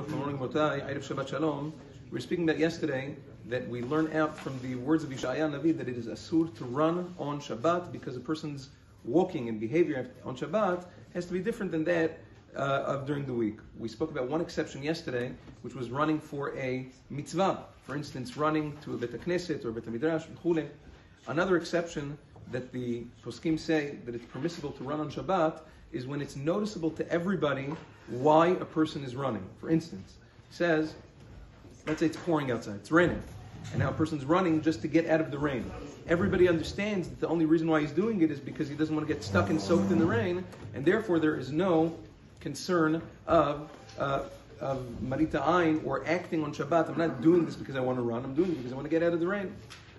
Baruch, Morning Motai, Erev Shabbat Shalom. We were speaking about yesterday that we learn out from the words of Yeshaya Navi that it is asur to run on Shabbat because a person's walking and behavior on Shabbat has to be different than that of during the week. We spoke about one exception yesterday, which was running for a mitzvah. For instance, running to a Bet HaKnesset or Bet HaMidrash, and another exception that the poskim say that it's permissible to run on Shabbat is when it's noticeable to everybody why a person is running. For instance, he says, let's say it's pouring outside, it's raining, and now a person's running just to get out of the rain. Everybody understands that the only reason why he's doing it is because he doesn't want to get stuck and soaked in the rain, and therefore there is no concern of marita ayin or acting on Shabbat. I'm not doing this because I want to run, I'm doing it because I want to get out of the rain.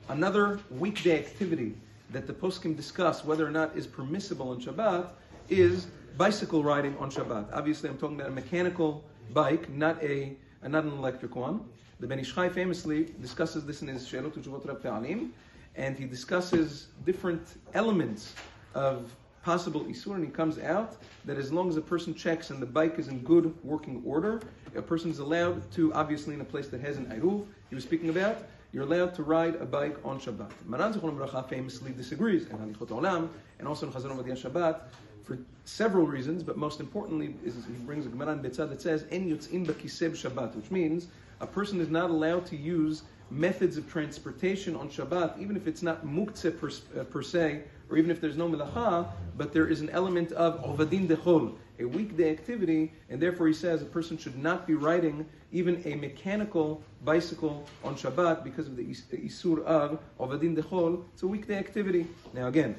Another weekday activity that the poskim discuss whether or not is permissible on Shabbat is bicycle riding on Shabbat. Obviously, I'm talking about a mechanical bike, not an electric one. The Ben Ish Chai famously discusses this in his She'elot U'Tshuvot Rab Ta'alim, and he discusses different elements of possible isur, and he comes out that as long as a person checks and the bike is in good working order, a person is allowed to, obviously in a place that has an eruv, he was speaking about, you're allowed to ride a bike on Shabbat. Maran Zichrono Bracha famously disagrees, and Halichot Olam, and also in Chazon Ovadiah Shabbat, for several reasons, but most importantly is he brings a Gemara in Betzad that says En yotzin b'kiseh Shabbat, which means a person is not allowed to use methods of transportation on Shabbat, even if it's not muktzeh per se, or even if there's no melacha, but there is an element of ovadin dechol, a weekday activity, and therefore he says a person should not be riding even a mechanical bicycle on Shabbat because of the isur of ovadin dechol. It's a weekday activity. Now again,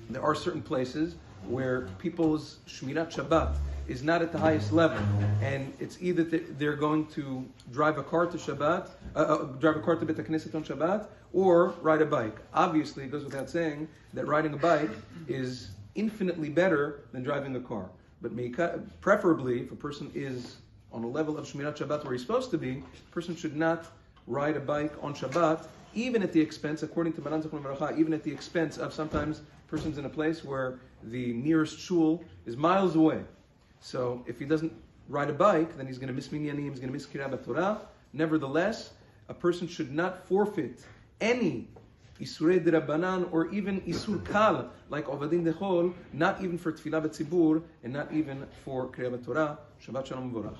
there are certain places where people's Shmirat Shabbat is not at the highest level, and it's either they're going to drive a car to Shabbat, drive a car to Bet HaKnesset on Shabbat, or ride a bike. Obviously, it goes without saying that riding a bike is infinitely better than driving a car. But preferably, if a person is on a level of Shmirat Shabbat where he's supposed to be, a person should not ride a bike on Shabbat, even at the expense, according to Maran Zichrono Bracha, even at the expense of sometimes persons in a place where the nearest shul is miles away. So if he doesn't ride a bike, then he's going to miss minyanim, he's going to miss Kirah B'Torah. Nevertheless, a person should not forfeit any Isurei D'Rabbanan or even Isur Kal, like Ovadin Dechol, not even for Tfilah B'Tzibur, and not even for Kirah B'Torah. Shabbat Shalom V'Vorach.